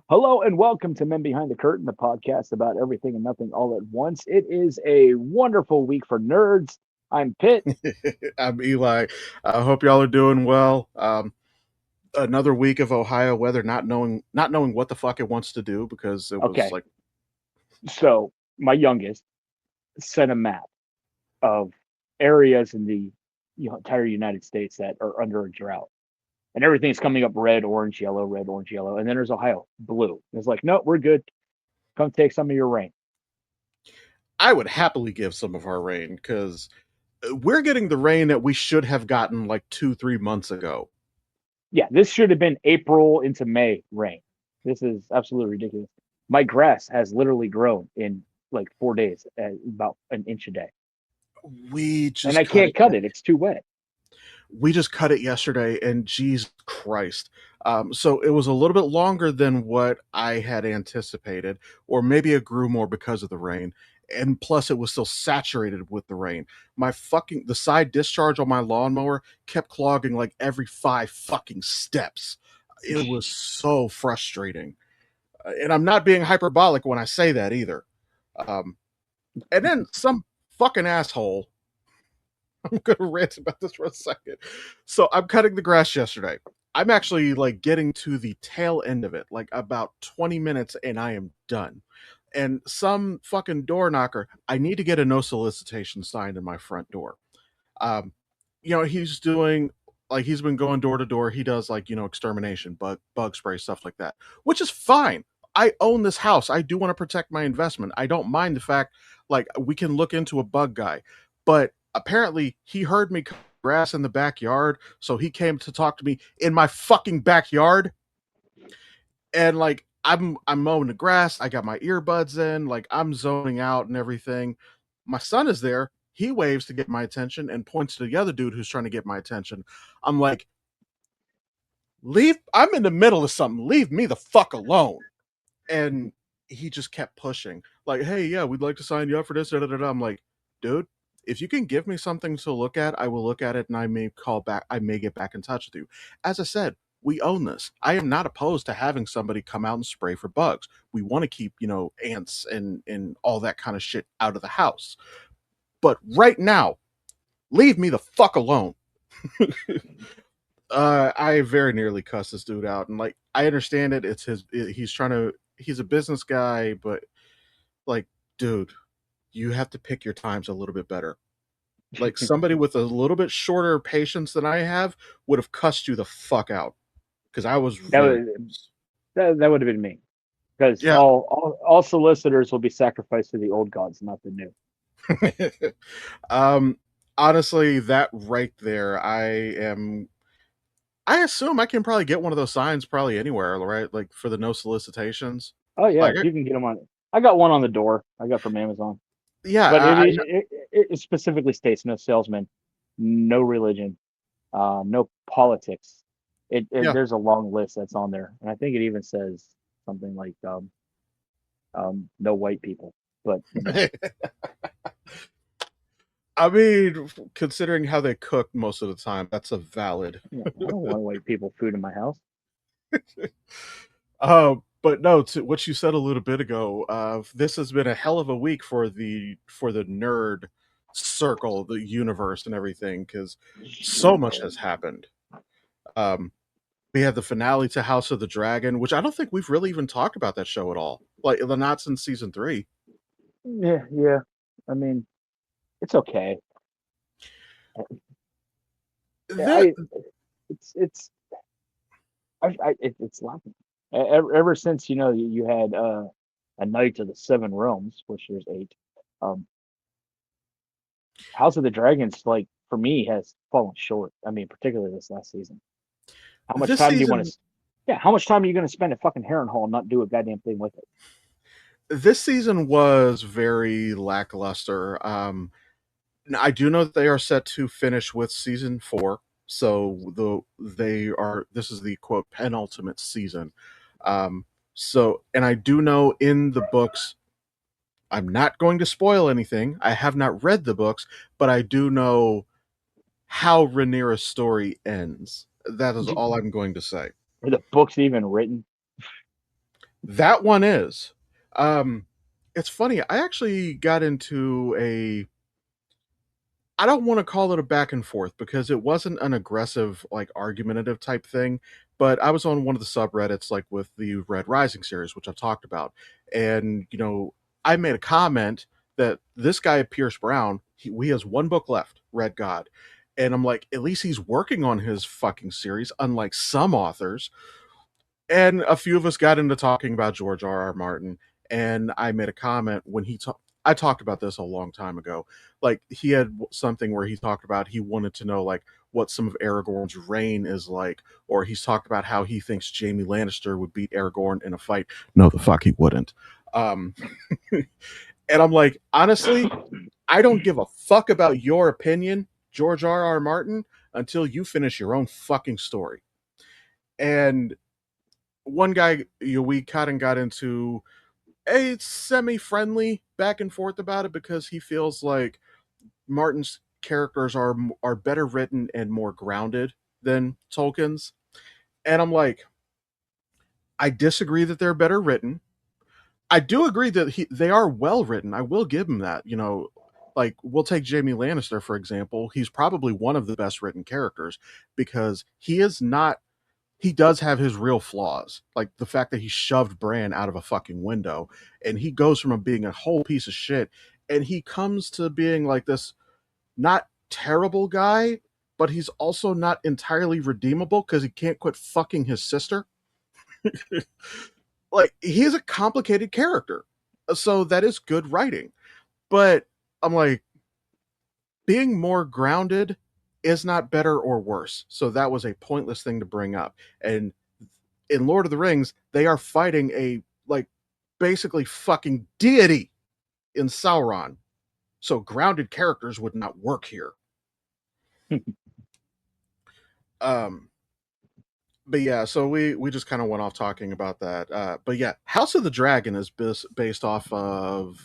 Hello and welcome to Men Behind the Curtain, the podcast about everything and nothing all at once. It is a wonderful week for nerds. I'm Pitt. I'm Eli. I hope y'all are doing well. Another week of Ohio weather, not knowing what the fuck it wants to do because it was Okay, like, so my youngest sent a map of areas in the entire United States that are under a drought, and everything's coming up red, orange, yellow, and then there's Ohio, blue. It's like, no, we're good. Come take some of your rain. I would happily give some of our rain because we're getting the rain that we should have gotten like 2, 3 months ago. Yeah, this should have been April into May rain. This is absolutely ridiculous. My grass has literally grown in like 4 days at about an inch a day. We And just I cut can't it. cut it. It's too wet. We just cut it yesterday, and Jesus Christ. So it was a little bit longer than what I had anticipated, or maybe it grew more because of the rain. And plus, it was still saturated with the rain. The side discharge on my lawnmower kept clogging like every 5 fucking steps. It was so frustrating. And I'm not being hyperbolic when I say that either. Um, and then some fucking asshole I'm gonna rant about this for a second. So I'm cutting the grass yesterday. I'm actually like getting to the tail end of it, like about 20 minutes, and I am done. And some fucking door knocker, I need to get a no solicitation sign in my front door. Um, he's doing like he's been going door to door. He does like, extermination, bug spray, stuff like that, which is fine. I own this house. I do want to protect my investment. I don't mind the fact like we can look into a bug guy, but apparently he heard me cut grass in the backyard, so he came to talk to me in my fucking backyard. And like I'm mowing the grass, I got my earbuds in, like I'm zoning out and everything. My son is there. He waves to get my attention and points to the other dude who's trying to get my attention. I'm like, leave. I'm in the middle of something. Leave me the fuck alone. And he just kept pushing, like, hey, yeah, we'd like to sign you up for this. Da, da, da, da. I'm like, dude, if you can give me something to look at, I will look at it and I may call back. I may get back in touch with you. As I said, we own this. I am not opposed to having somebody come out and spray for bugs. We want to keep, ants and all that kind of shit out of the house. But right now, leave me the fuck alone. I very nearly cussed this dude out, and like I understand it. He's trying to. He's a business guy, but like, dude, you have to pick your times a little bit better. Like somebody with a little bit shorter patience than I have would have cussed you the fuck out because I was That very would that would have been me. Because yeah. all solicitors will be sacrificed to the old gods, not the new. um, honestly, that right there, I am. I assume I can probably get one of those signs probably anywhere, right? Like for the no solicitations. Oh yeah, Like, you can get them on. I got one on the door. I got from Amazon, yeah, but I it specifically states no salesman, no religion, no politics. yeah. There's a long list that's on there, and I think it even says something like no white people. But I mean, considering how they cook most of the time, that's a valid. I don't want white people food in my house. But no, to what you said a little bit ago, this has been a hell of a week for the nerd circle, the universe, and everything, because so much has happened. Um, we had the finale to House of the Dragon, which I don't think we've really even talked about that show at all. Like, not since season 3. Yeah, yeah. I mean, it's okay. The, It's it's laughing. Ever since you had a Knight of the Seven Realms, which there's eight. Um, House of the Dragons, like for me, has fallen short. I mean, particularly this last season. How much this time do you want season, to? Yeah, how much time are you going to spend at fucking Harrenhal and not do a goddamn thing with it? this season was very lackluster. I do know that they are set to finish with season 4. So they are this is the quote penultimate season. Um, and I do know in the books, I'm not going to spoil anything. I have not read the books, but I do know how Rhaenyra's story ends. That is all I'm going to say. Are the books even written? That one is. Um, it's funny. I actually got into a. I don't want to call it a back and forth because it wasn't an aggressive, like argumentative type thing. But I was on one of the subreddits, like with the Red Rising series, which I've talked about, and I made a comment that this guy Pierce Brown, he has one book left, Red God, and I'm like, at least he's working on his fucking series, unlike some authors. And a few of us got into talking about George R. R. Martin, and I made a comment when I talked about this a long time ago. Like he had something where he talked about he wanted to know like what some of Aragorn's reign is like, or he's talked about how he thinks Jaime Lannister would beat Aragorn in a fight. No, the fuck he wouldn't. Um, and I'm like, honestly, I don't give a fuck about your opinion, George R. R. Martin, until you finish your own fucking story. And one guy, we kind of got into a semi-friendly back and forth about it because he feels like Martin's characters are better written and more grounded than Tolkien's. And I'm like, I disagree that they're better written. I do agree that they are well written. I will give him that. Like we'll take Jaime Lannister for example. He's probably one of the best written characters because he does have his real flaws, like the fact that he shoved Bran out of a fucking window, and he goes from being a whole piece of shit, and he comes to being like this not terrible guy, but he's also not entirely redeemable because he can't quit fucking his sister. Like he's a complicated character, so that is good writing. But I'm like, being more grounded is not better or worse. So that was a pointless thing to bring up. And in Lord of the Rings, they are fighting a like basically fucking deity in Sauron. So grounded characters would not work here. Um but yeah, so we just kind of went off talking about that. But yeah, House of the Dragon is based off of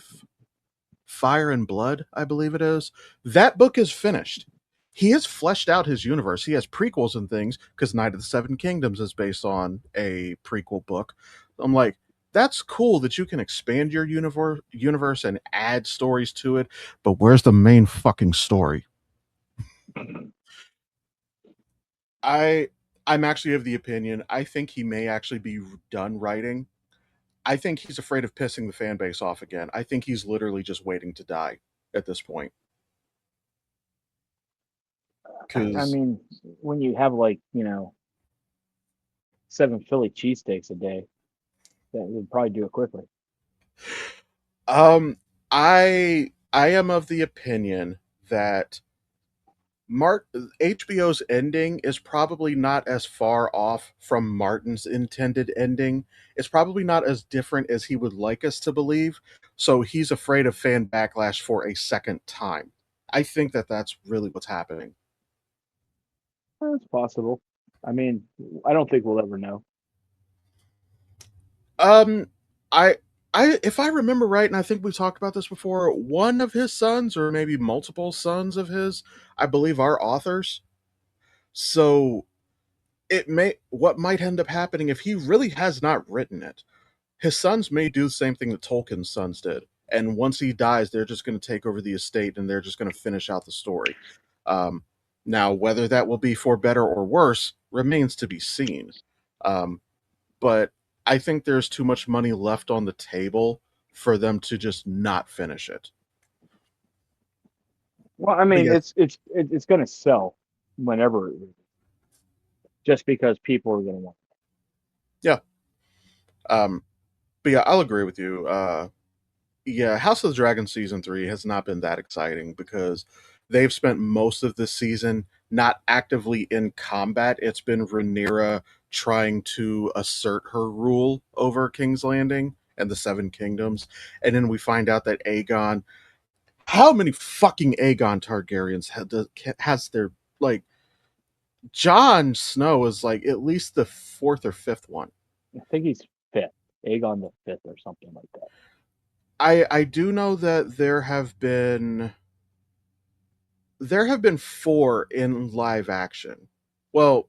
Fire and Blood, I believe it is. That book is finished. He has fleshed out his universe. He has prequels and things because Night of the Seven Kingdoms is based on a prequel book. I'm like, that's cool that you can expand your universe and add stories to it, but where's the main fucking story? I I'm actually of the opinion I think he may actually be done writing. I think he's afraid of pissing the fan base off again. I think he's literally just waiting to die at this point. I Because mean, when you have like, 7 Philly cheesesteaks a day, that would probably do it quickly. um, I am of the opinion that Mart HBO's ending is probably not as far off from Martin's intended ending. It's probably not as different as he would like us to believe. So he's afraid of fan backlash for a second time. I think that that's really what's happening. It's possible. I mean, I don't think we'll ever know. Um, I, if I remember right, and I think we talked about this before, one of his sons, or maybe multiple sons of his, I believe, are authors. So it may what might end up happening if he really has not written it. His sons may do the same thing that Tolkien's sons did, and once he dies, they're just going to take over the estate and they're just going to finish out the story. Um, Now, whether that will be for better or worse remains to be seen. Um, but I think there's too much money left on the table for them to just not finish it. Well, I But mean, yeah, it's going to sell whenever, just because people are going to want. yeah. Um, but yeah, I'll agree with you. Yeah, House of the Dragon season 3 has not been that exciting because they've spent most of the season not actively in combat. It's been Rhaenyra trying to assert her rule over King's Landing and the Seven Kingdoms, and then we find out that Aegon. How many fucking Aegon Targaryens has there? Like Jon Snow is like at least the fourth or fifth one. I think he's fifth, Aegon the fifth, or something like that. I do know that there have been four in live action. Well,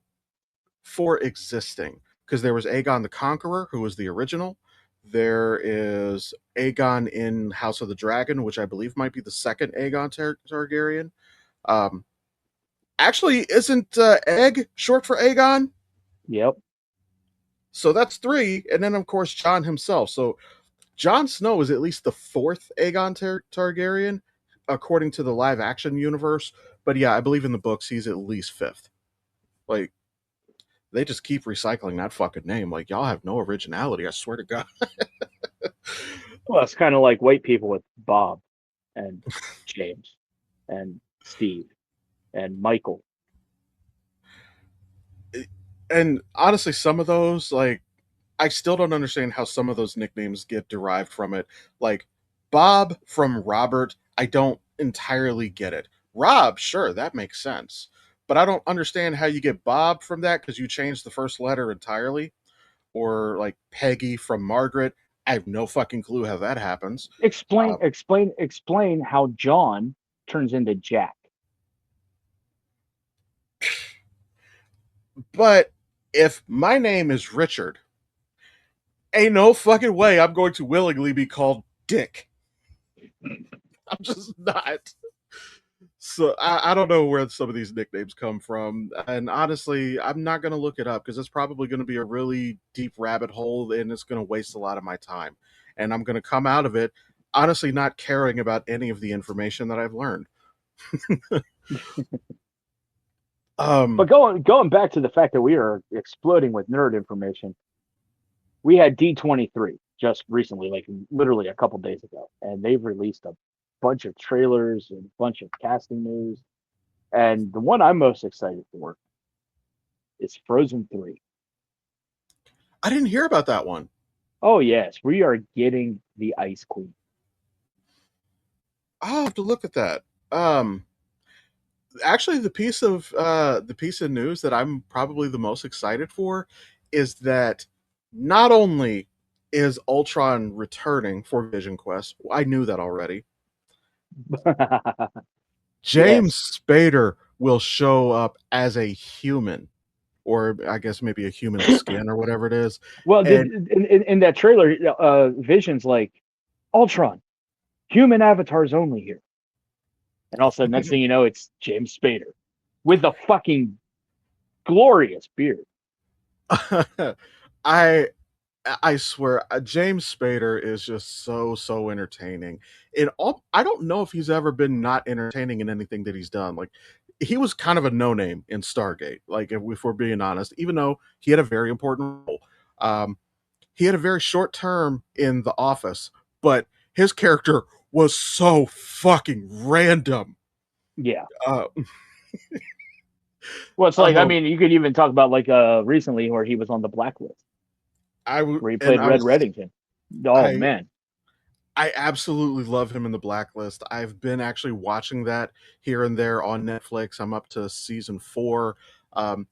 four existing because there was Aegon the Conqueror, who was the original. There is Aegon in House of the Dragon, which I believe might be the second Aegon Targaryen. Um, Actually, isn't Egg short for Aegon? Yep. So that's three, and then of course Jon himself. So Jon Snow is at least the fourth Aegon Targaryen, according to the live action universe. But yeah, I believe in the books he's at least fifth. Like they just keep recycling that fucking name. Like y'all have no originality. I swear to God. Well, it's kind of like white people with Bob and James and Steve and Michael. And honestly, some of those, like, I still don't understand how some of those nicknames get derived from it. Like Bob from Robert, I don't entirely get it. Rob, sure, that makes sense. But I don't understand how you get Bob from that because you changed the first letter entirely. Or like Peggy from Margaret. I have no fucking clue how that happens. Explain, Uh, explain, explain how John turns into Jack. but if my name is Richard, ain't no fucking way I'm going to willingly be called Dick. I'm just not. So I don't know where some of these nicknames come from. And honestly, I'm not going to look it up because it's probably going to be a really deep rabbit hole and it's going to waste a lot of my time. And I'm going to come out of it honestly not caring about any of the information that I've learned. But Um, going back to the fact that we are exploding with nerd information, we had D23 just recently, like literally a couple days ago, and they've released a bunch of trailers and a bunch of casting news. And the one I'm most excited for is Frozen 3. I didn't hear about that one. Oh yes, we are getting the Ice Queen. I'll have to look at that. Um, Actually, the piece of news that I'm probably the most excited for is that not only is Ultron returning for Vision Quest, I knew that already. James Yes. Spader will show up as a human, or I guess maybe a human skin or whatever it is. Well, And in that trailer, Vision's like, Ultron, human avatars only here. And also, next thing you know, it's James Spader with a fucking glorious beard. I I swear, James Spader is just so entertaining. In all, I don't know if he's ever been not entertaining in anything that he's done. Like he was kind of a no name in Stargate. Like if we're being honest, even though he had a very important role, um, he had a very short term in The Office, but his character was so fucking random. Yeah. Uh, Well, it's like, I um, mean, you could even talk about like recently where he was on the blacklist, where he and played Red Reddington. Oh I man. I absolutely love him in the Blacklist. I've been actually watching that here and there on Netflix. I'm up to season 4. Um,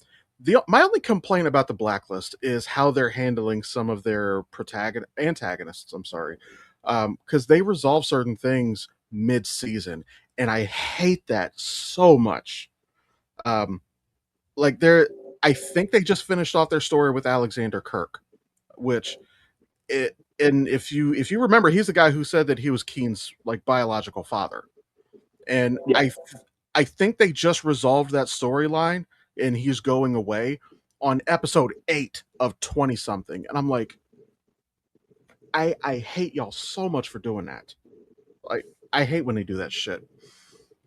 my only complaint about the Blacklist is how they're handling some of their antagonists. I'm sorry, because they resolve certain things mid-season, and I hate that so much. Um, like I think they just finished off their story with Alexander Kirk, which and if you remember, he's the guy who said that he was Keen's like biological father, and Yeah. I think they just resolved that storyline, and he's going away on episode 8 of 20 something, and I'm like, I hate y'all so much for doing that. Like I hate when they do that shit.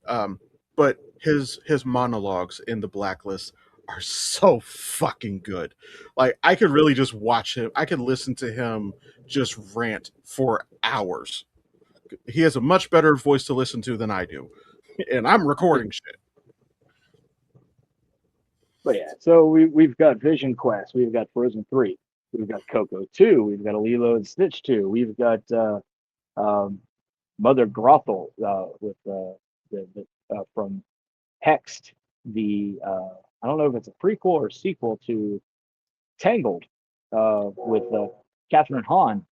Um, but his monologues in the Blacklist are so fucking good. Like I could really just watch him. I could listen to him just rant for hours. He has a much better voice to listen to than I do, and I'm recording shit. But yeah, so we've got Vision Quest, we've got Frozen 3, we've got Coco 2, we've got a Lilo and Stitch 2, we've got um, Mother Grothel with the from Hexed, the I don't know if it's a prequel or sequel to Tangled, with Catherine Hahn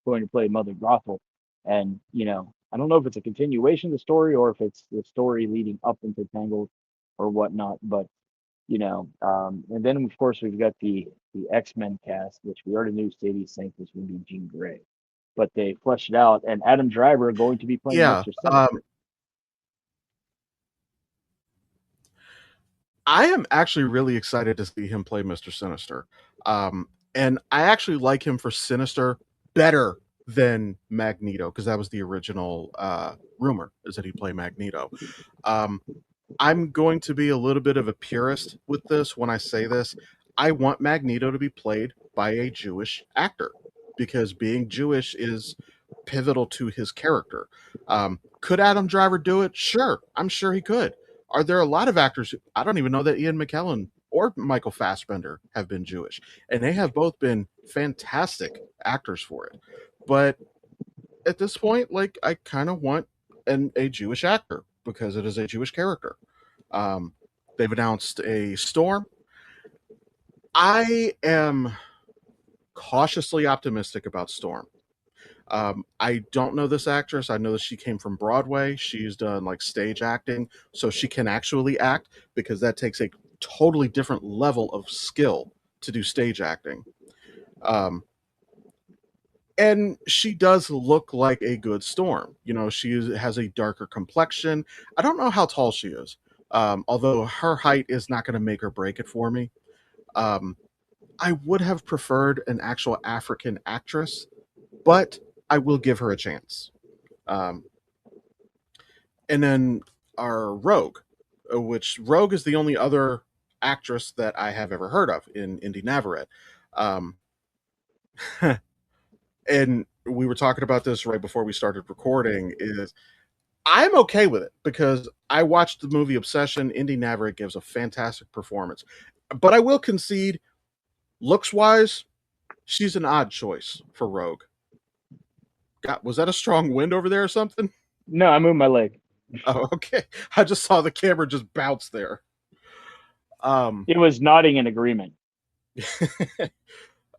going to play Mother Grothel, and I don't know if it's a continuation of the story or if it's the story leading up into Tangled or whatnot, but And then of course we've got the X-Men cast, which we already knew Sadie Sink was going to be Jean Grey, but they fleshed it out, and Adam Driver going to be playing Yeah. Mr. Sinister. I am actually really excited to see him play Mr. Sinister. And I actually like him for Sinister better than Magneto, because that was the original rumor, is that he play Magneto. Um, I'm going to be a little bit of a purist with this when I say this. I want Magneto to be played by a Jewish actor, because being Jewish is pivotal to his character. Could Adam Driver do it? Sure, I'm sure he could. Are there a lot of actors? I don't even know that Ian McKellen or Michael Fassbender have been Jewish, and they have both been fantastic actors for it. But at this point, like, I kind of want a Jewish actor because it is a Jewish character. Um, they've announced a Storm. I am cautiously optimistic about Storm. I don't know this actress. I know that she came from Broadway. She's done like stage acting, so she can actually act, because that takes a totally different level of skill to do stage acting. Um, and she does look like a good Storm. Has a darker complexion. I don't know how tall she is, although her height is not going to make or break it for me. Um, I would have preferred an actual African actress, but I will give her a chance. Um, and then our Rogue, which Rogue is the only other actress that I have ever heard of in Indy Navarette. Um, and we were talking about this right before we started recording. Is I'm okay with it because I watched the movie Obsession. Indy Navarette gives a fantastic performance, but I will concede, looks wise, she's an odd choice for Rogue. God, was that a strong wind over there or something? No, I moved my leg. Oh, okay. I just saw the camera just bounce there. Um, It was nodding in agreement.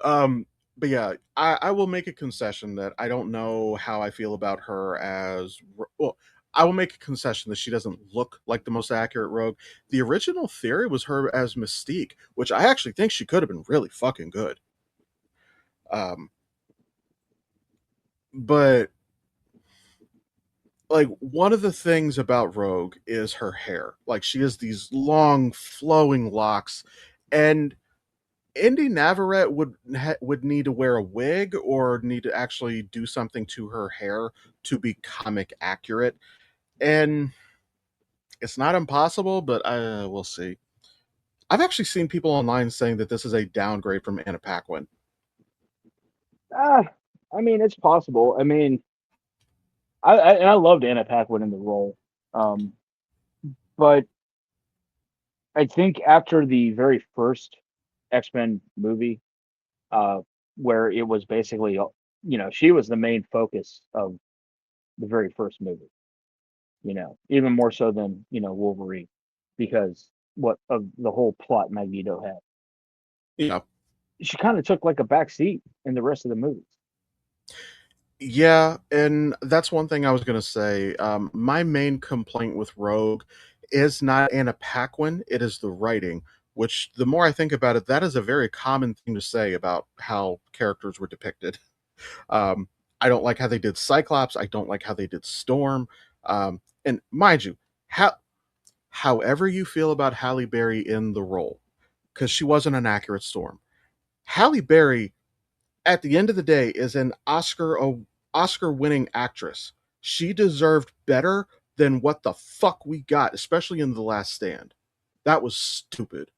um, but yeah, I will make a concession that I don't know how I feel about her as well. I will make a concession that she doesn't look like the most accurate Rogue. The original theory was her as Mystique, which I actually think she could have been really fucking good. Um, but like, one of the things about Rogue is her hair. Like, she has these long flowing locks, and Indy Navarette would need to wear a wig or need to actually do something to her hair to be comic accurate. And it's not impossible, but we'll see. I've actually seen people online saying that this is a downgrade from Anna Paquin. Ah, I mean, it's possible. I mean, I loved Anna Paquin in the role, um, but I think after the very first X-Men movie, uh, where it was basically, she was the main focus of the very first movie. Even more so than Wolverine, because what of the whole plot Magneto had. Yeah. She kind of took like a back seat in the rest of the movies. Yeah, and that's one thing I was going to say. My main complaint with Rogue is not Anna Paquin, it is the writing, which the more I think about it, that is a very common thing to say about how characters were depicted. Um, I don't like how they did Cyclops. I don't like how they did Storm. And mind you, however you feel about Halle Berry in the role, because she wasn't an accurate Storm. Halle Berry, at the end of the day, is an Oscar winning actress. She deserved better than what the fuck we got, especially in The Last Stand. That was stupid.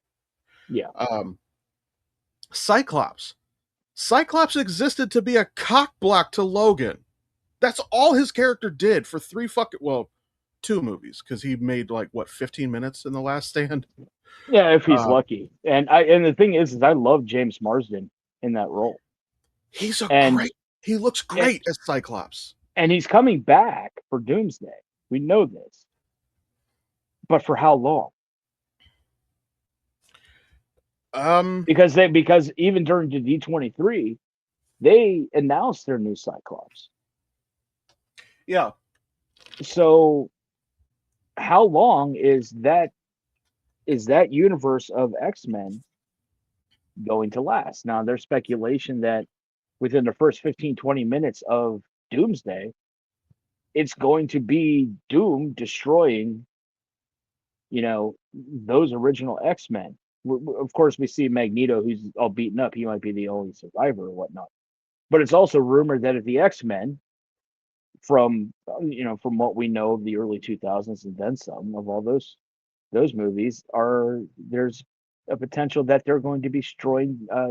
Yeah, Um, Cyclops. Cyclops existed to be a cock block to Logan. That's all his character did for two movies, because he made like what 15 minutes in The Last Stand. yeah, if he's Uh, lucky. And the thing is I love James Marsden in that role, he's a and great. He looks and, great as Cyclops. and he's coming back for Doomsday. We know this, but for how long? Um, Because even during the D23, they announced their new Cyclops. yeah, So how long is that is that universe of X-Men going to last? Now, there's speculation that within the first 15, 20 minutes of Doomsday, it's going to be Doom destroying, those original X-Men. Of course, we see Magneto, who's all beaten up. He might be the only survivor or whatnot. But it's also rumored that if the X-Men, from what we know of the early 2000s and then some of all those movies, are there's a potential that they're going to be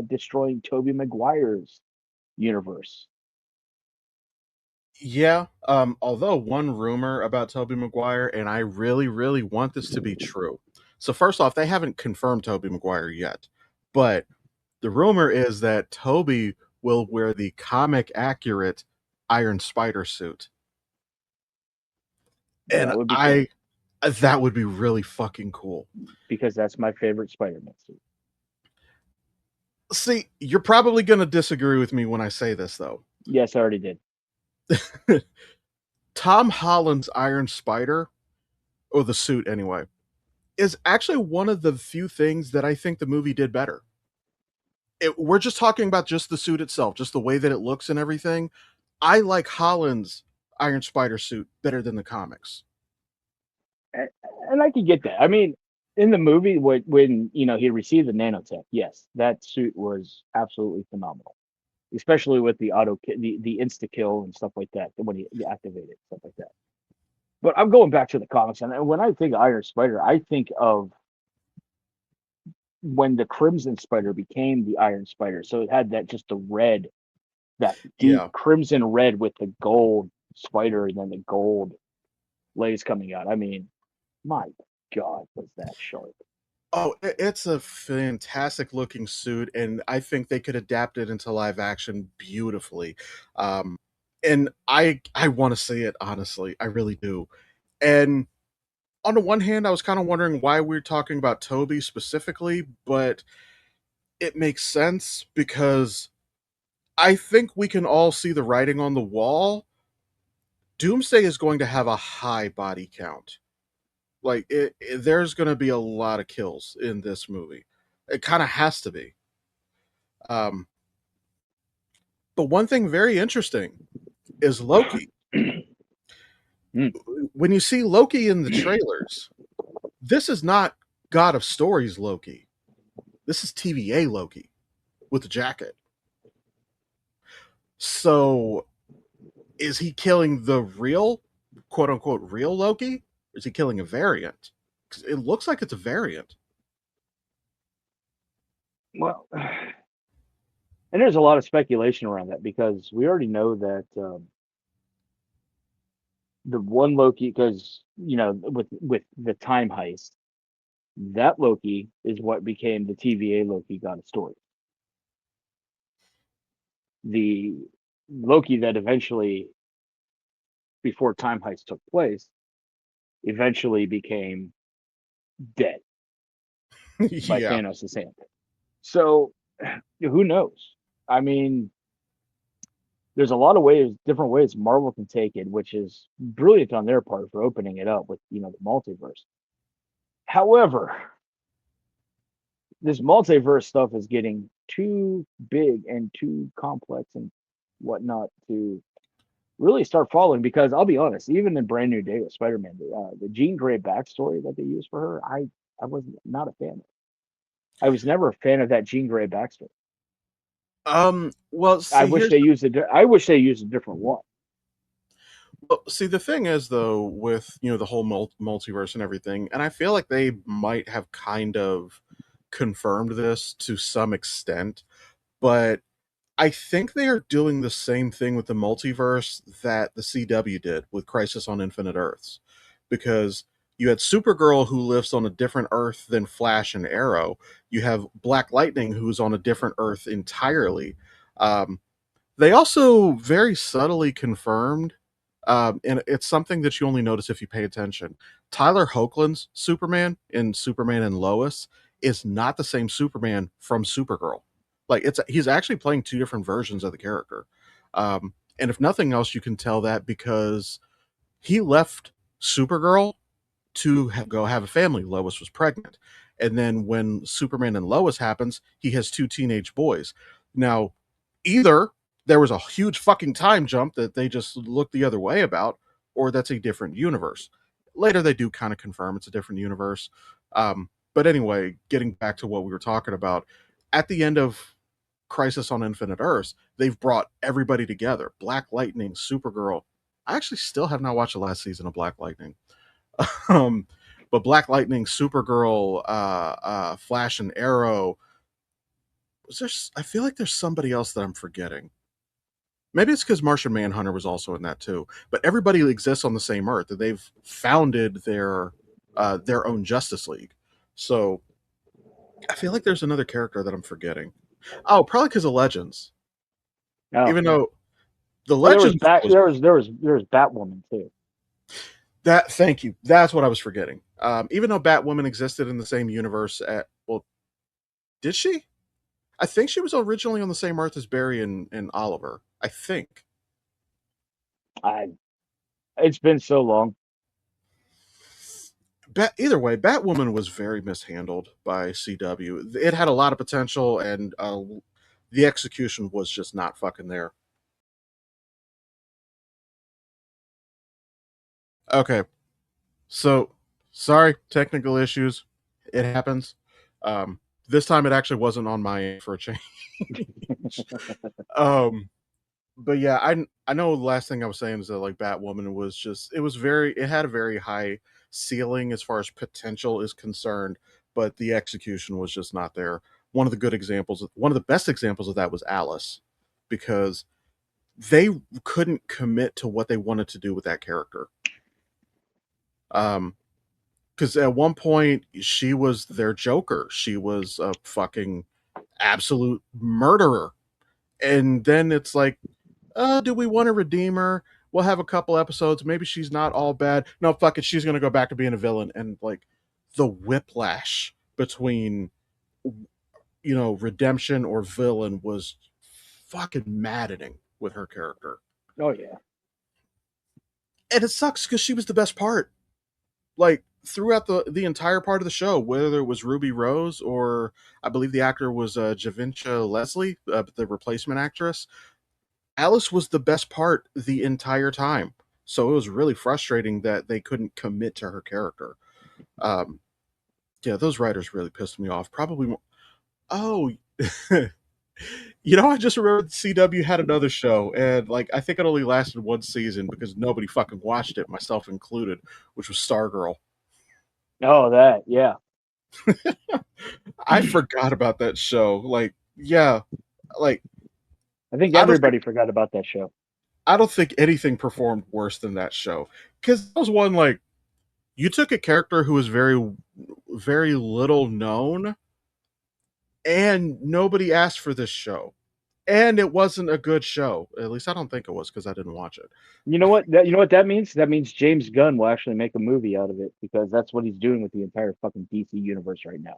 destroying Tobey Maguire's universe. Yeah, although one rumor about Tobey Maguire, and I really, really want this to be true. So first off, they haven't confirmed Tobey Maguire yet, but the rumor is that Tobey will wear the comic accurate Iron Spider suit. And That would be cool I that would be really fucking cool. because that's my favorite Spider-Man suit. See, you're probably going to disagree with me when I say this though. Yes, I already did. Tom Holland's Iron Spider, or the suit anyway, is actually one of the few things that I think the movie did better. We're just talking about just the suit itself, just the way that it looks and everything. I like Holland's Iron Spider suit better than the comics. And I can get that. I mean, in the movie, when he received the nanotech, yes, that suit was absolutely phenomenal, especially with the the insta kill and stuff like that when he activated stuff like that. But I'm going back to the comics, and when I think of Iron Spider, I think of when the Crimson Spider became the Iron Spider. So it had that red, that deep Yeah. crimson red with the gold spider and then the gold lace coming out. I mean, my God, was that sharp? Oh, it's a fantastic looking suit, and I think they could adapt it into live action beautifully. Um, and I want to see it honestly, I really do. And on the one hand, I was kind of wondering why we're talking about Toby specifically, but it makes sense because I think we can all see the writing on the wall. Doomsday is going to have a high body count. Like there's going to be a lot of kills in this movie. It kind of has to be. Um, but one thing very interesting is Loki. Mm. When you see Loki in the trailers, this is not God of Stories Loki. This is TVA Loki with the jacket. So is he killing the real, quote unquote, real Loki? Or is he killing a variant? 'Cause it looks like it's a variant. Well, and there's a lot of speculation around that because we already know that the one Loki, because with the time heist, that Loki is what became the TVA Loki God of Story. The Loki that eventually, before time heist took place, eventually became dead by Yeah. Thanos' hand. So who knows? I mean, there's a lot of different ways Marvel can take it, which is brilliant on their part for opening it up with the multiverse. However, this multiverse stuff is getting too big and too complex and whatnot to really start following. Because I'll be honest, even in Brand New Day with Spider-Man, the Jean Grey backstory that they used for her, I was not a fan of. I was never a fan of that Jean Grey backstory. Well, I see, wish here's they used I wish they used a different one. well, see the thing is though with the whole multiverse and everything, and I feel like they might have kind of confirmed this to some extent, but I think they are doing the same thing with the multiverse that the CW did with Crisis on Infinite Earths, because you had Supergirl who lives on a different Earth than Flash and Arrow. You have Black Lightning who's on a different Earth entirely. Um, they also very subtly confirmed, and it's something that you only notice if you pay attention. Tyler Hoechlin's Superman in Superman and Lois is not the same Superman from Supergirl. Like he's actually playing two different versions of the character. And if nothing else, you can tell that because he left Supergirl to go have a family. Lois was pregnant, And then when Superman and Lois happens, he has two teenage boys. Now, either there was a huge fucking time jump that they just looked the other way about, or that's a different universe. Later, they do kind of confirm it's a different universe. But anyway, getting back to what we were talking about, at the end of Crisis on Infinite Earths, they've brought everybody together. Black Lightning, Supergirl. I actually still have not watched the last season of Black Lightning. um, but Black Lightning, Supergirl, Flash and Arrow. Was there? I feel like there's somebody else that I'm forgetting. Maybe it's because Martian Manhunter was also in that too. But everybody exists on the same Earth, and they've founded their own Justice League. So I feel like there's another character that I'm forgetting. Oh, probably because of Legends. Oh, Even though the well, there was Legends Bat, was there was Batwoman too. that. Thank you. That's what I was forgetting. Even though Batwoman existed in the same universe, well, did she? I think she was originally on the same Earth as Barry and Oliver. I think. I It's been so long. Either way, Batwoman was very mishandled by CW. It had a lot of potential, and the execution was just not fucking there. Okay, so sorry, technical issues. It happens. This time, it actually wasn't on my end for a change. um, but yeah, I know the last thing I was saying is that like Batwoman was just it had a very high ceiling as far as potential is concerned, but the execution was just not there. One of the best examples of that was Alice, because they couldn't commit to what they wanted to do with that character. Um, because at one point she was their Joker, she was a fucking absolute murderer, and then it's like, do we want to redeem her? We'll have a couple episodes. Maybe she's not all bad. No, fuck it. She's going to go back to being a villain. And like the whiplash between, redemption or villain was fucking maddening with her character. Oh yeah. And it sucks because she was the best part. Like throughout the entire part of the show, whether it was Ruby Rose or I believe the actor was Javincha Leslie, the replacement actress, Alice was the best part the entire time. So it was really frustrating that they couldn't commit to her character. Um, yeah, those writers really pissed me off. Probably more. Oh, I just remembered CW had another show, and like I think it only lasted one season because nobody fucking watched it, myself included, which was Stargirl. Oh, that, yeah. I forgot about that show. Like, yeah, like I think I don't think everybody forgot about that show. I don't think anything performed worse than that show, because that was one like you took a character who was very, very little known, and nobody asked for this show, and it wasn't a good show. At least I don't think it was because I didn't watch it. You know what that means? That means James Gunn will actually make a movie out of it because that's what he's doing with the entire fucking DC universe right now.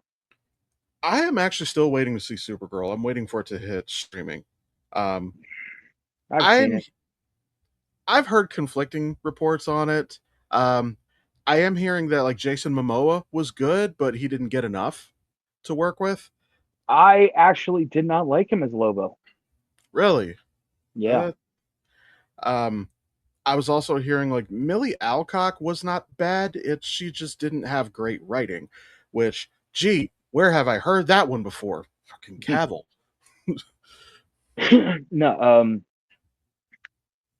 I am actually still waiting to see Supergirl. I'm waiting for it to hit streaming. Um, I've seen I'm it. I've heard conflicting reports on it. Um, I am hearing that like Jason Momoa was good, but he didn't get enough to work with. I actually did not like him as Lobo. Really? Yeah. Uh, um, I was also hearing like Millie Alcock was not bad. She just didn't have great writing, which gee, where have I heard that one before? Fucking Cavill. No,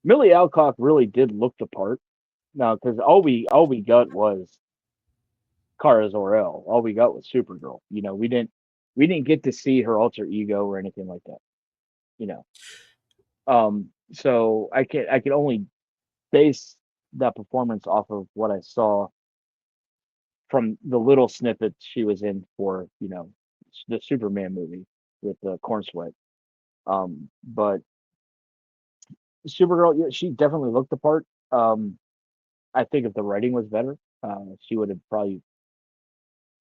Millie Alcock really did look the part. No, because all we got was Kara Zor-El. All we got was Supergirl. We didn't get to see her alter ego or anything like that. You know. So I can only base that performance off of what I saw from the little snippets she was in for, the Superman movie with the corn sweat. But Supergirl, yeah, she definitely looked the part. I think if the writing was better, she would have probably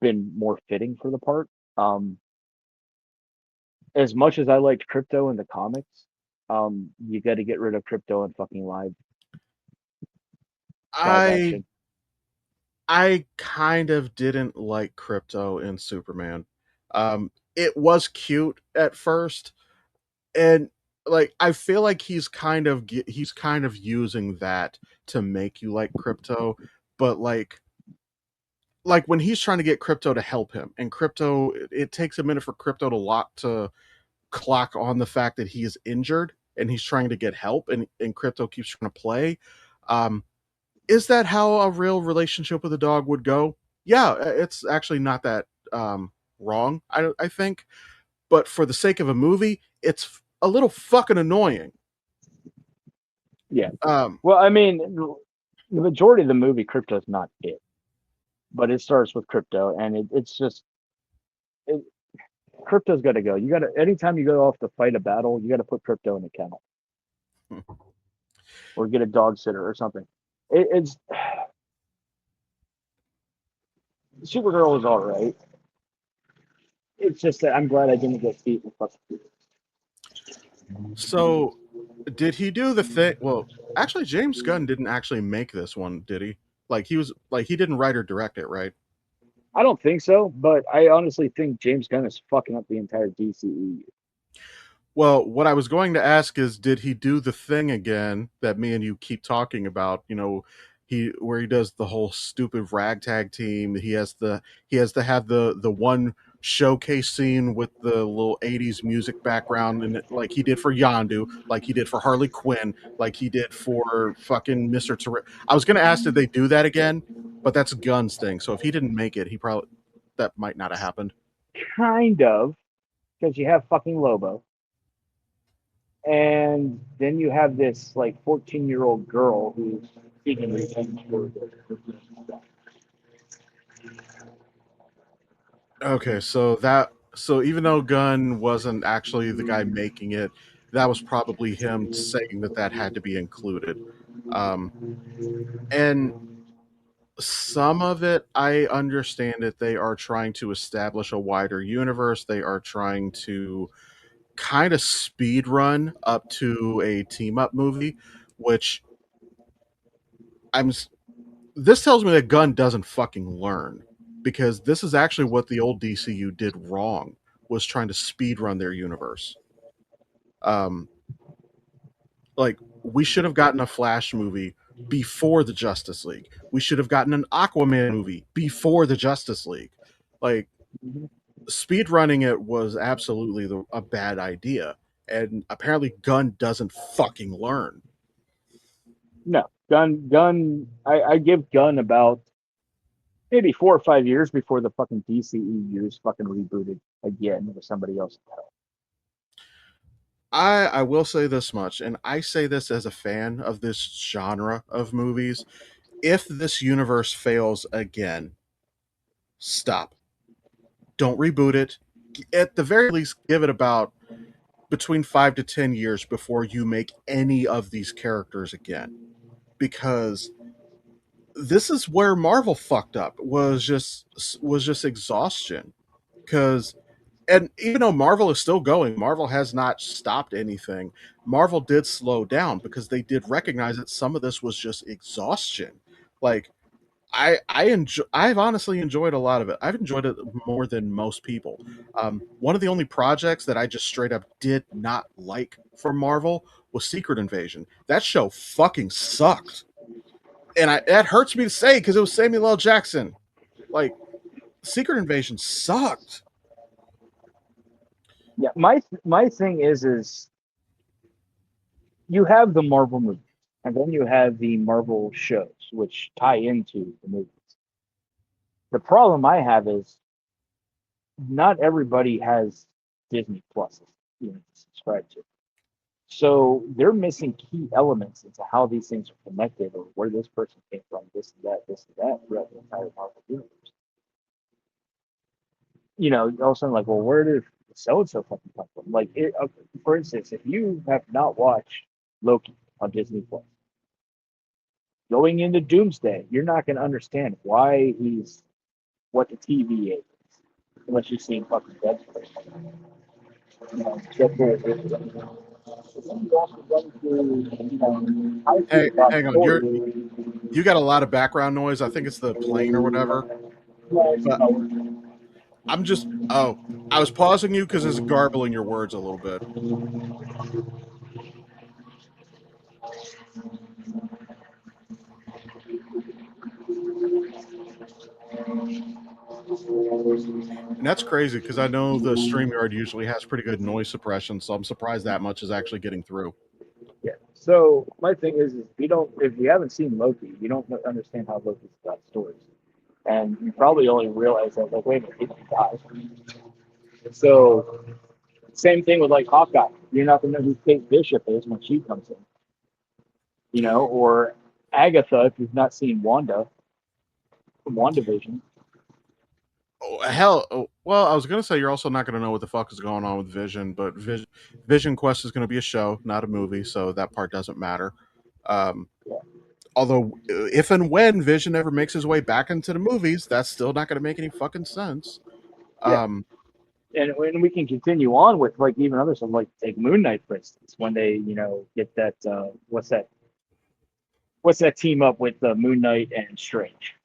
been more fitting for the part. Um, as much as I liked Crypto in the comics, you got to get rid of Crypto in fucking live I action. I kind of didn't like Crypto in Superman. It was cute at first, and like I feel like he's kind of using that to make you like Crypto, but like when he's trying to get Crypto to help him, and Crypto, it takes a minute for Crypto to clock on the fact that he is injured and he's trying to get help, and Crypto keeps trying to play. Um, is that how a real relationship with a dog would go? Yeah, it's actually not that wrong, I think. But for the sake of a movie, it's a little fucking annoying. Yeah. Um, Well, I mean, the majority of the movie, Crypto's not it, but it starts with Crypto, and it's just it, Crypto's got to go. You got to anytime you go off to fight a battle, you got to put Crypto in a kennel or get a dog sitter or something. It's Supergirl is all right. It's just that I'm glad I didn't get beat with fucking. so did he do the thing? Well, actually, James Gunn didn't actually make this one, did he? Like he didn't write or direct it, right? I don't think so, but I honestly think James Gunn is fucking up the entire DCE. Well, what I was going to ask is, did he do the thing again that me and you keep talking about? You know, he where he does the whole stupid ragtag team. He has to have the one showcase scene with the little '80s music background, and like he did for Yondu, like he did for Harley Quinn, like he did for fucking Mister I was going to ask, did they do that again? But that's Gunn's thing. So if he didn't make it, he probably that might not have happened. Kind of, because you have fucking Lobo, and then you have this like 14-year-old girl who's seeking revenge for the. Okay, so even though Gunn wasn't actually the guy making it, that was probably him saying that that had to be included. Um, and some of it, I understand that they are trying to establish a wider universe. They are trying to kind of speed run up to a team up movie, which I'm. This tells me that Gunn doesn't fucking learn, because this is actually what the old DCU did wrong, was trying to speed run their universe. Um, like we should have gotten a Flash movie before the Justice League. We should have gotten an Aquaman movie before the Justice League. Like speed running it was absolutely a bad idea, and apparently Gunn doesn't fucking learn. No, Gun. I give Gun about maybe 4 or 5 years before the fucking DCE years fucking rebooted again with somebody else. I will say this much, and I say this as a fan of this genre of movies. If this universe fails again, stop. Don't reboot it. At the very least, give it about between 5 to 10 years before you make any of these characters again. Because this is where Marvel fucked up, was just exhaustion. Because and even though Marvel is still going, Marvel has not stopped anything. Marvel did slow down because they did recognize that some of this was just exhaustion. Like I've honestly enjoyed a lot of it. I've enjoyed it more than most people. One of the only projects that I just straight up did not like from Marvel was Secret Invasion. That show fucking sucked, and that hurts me to say because it was Samuel L. Jackson. Like Secret Invasion sucked. Yeah, my thing is you have the Marvel movies, and then you have the Marvel shows, which tie into the movies. The problem I have is not everybody has Disney Plus, to subscribe to. So they're missing key elements into how these things are connected or where this person came from, this and that throughout the entire Marvel universe. All of a sudden, like, well, where did so and so fucking come from? Like, for instance, if you have not watched Loki on Disney Plus, going into Doomsday, you're not going to understand why he's what the TV is unless you've seen fucking Deadpool. Deadpool is Hey, hang on. You got a lot of background noise. I think it's the plane or whatever. But I'm just I was pausing you because it's garbling your words a little bit. And that's crazy because I know the StreamYard usually has pretty good noise suppression, so I'm surprised that much is actually getting through. Yeah. So my thing is you don't if you haven't seen Loki, you don't understand how Loki's got stories, and you probably only realize that like wait a minute, he didn't die. So same thing with like Hawkeye. You're not gonna know who Kate Bishop is when she comes in, or Agatha if you've not seen Wanda from WandaVision. Oh, hell, well, I was gonna say you're also not gonna know what the fuck is going on with Vision, but Vision Quest is gonna be a show, not a movie, so that part doesn't matter. Um, Yeah. Although, if and when Vision ever makes his way back into the movies, that's still not gonna make any fucking sense. Yeah. Um, And we can continue on with like even other stuff like take Moon Knight for instance when they get that what's that team up with Moon Knight and Strange.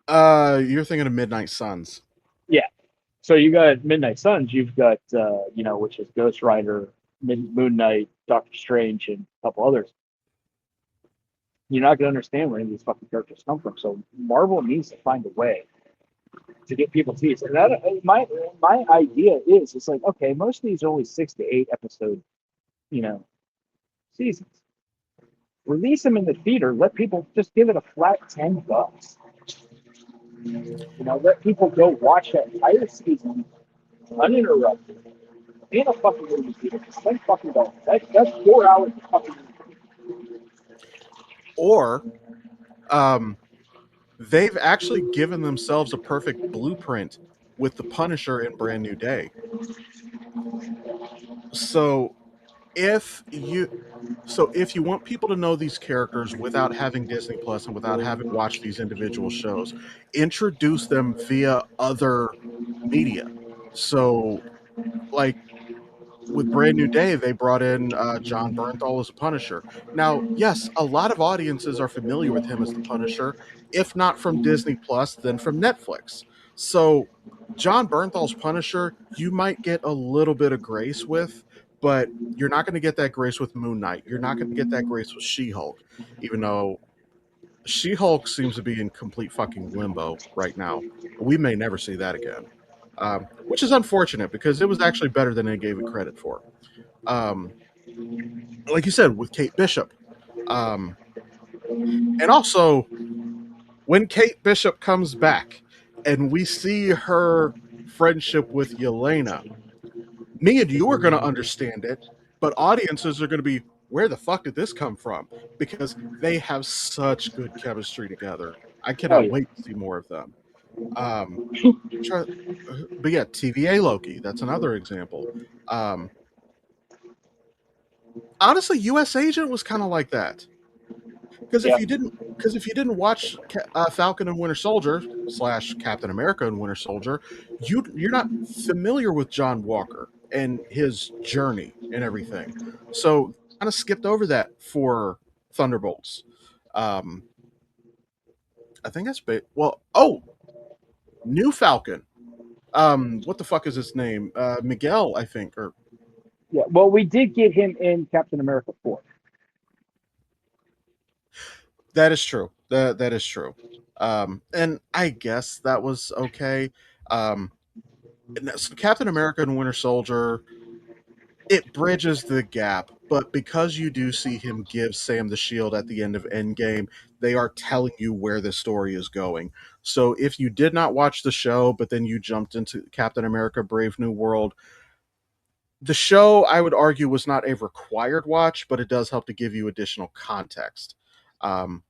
you're thinking of Midnight Suns. Yeah, so you got Midnight Suns, you've got which is Ghost Rider, Moon Knight, Doctor Strange, and a couple others. You're not going to understand where any of these fucking characters come from. So Marvel needs to find a way to get people to these. And that my idea is it's like okay, most of these are only 6 to 8 episode you know seasons. Release them in the theater. Let people just give it a flat $10. Let people go watch that entire season uninterrupted in a fucking movie theater for $10 fucking. That's 4 hours of fucking. Or um, they've actually given themselves a perfect blueprint with the Punisher in Brand New Day. So if you if you want people to know these characters without having Disney Plus and without having watched these individual shows, introduce them via other media. So, like with Brand New Day, they brought in John Bernthal as a Punisher. Now, yes, a lot of audiences are familiar with him as the Punisher, if not from Disney Plus, then from Netflix. So, John Bernthal's Punisher, you might get a little bit of grace with, but you're not going to get that grace with Moon Knight. You're not going to get that grace with She-Hulk, even though She-Hulk seems to be in complete fucking limbo right now. We may never see that again, which is unfortunate because it was actually better than they gave it credit for. Um, like you said, with Kate Bishop. Um, and also, when Kate Bishop comes back and we see her friendship with Yelena, me and you are going to understand it, but audiences are going to be, where the fuck did this come from? Because they have such good chemistry together. I Oh cannot yeah, wait to see more of them. Um, try, but yeah, TVA Loki, that's another example. Um, Honestly, US Agent was kind of like that. Because yeah, if you didn't watch Falcon and Winter Soldier slash Captain America and Winter Soldier, you're not familiar with John Walker and his journey and everything. So kind of skipped over that for Thunderbolts. Um, I think that's well. Oh, new Falcon. What the fuck is his name? Miguel, I think, or yeah. Well, we did get him in Captain America 4. that is true. That is true. And I guess that was okay. Um, so Captain America and Winter Soldier, it bridges the gap, but because you do see him give Sam the shield at the end of Endgame, they are telling you where the story is going. So if you did not watch the show, but then you jumped into Captain America Brave New World, the show, I would argue, was not a required watch, but it does help to give you additional context. Um,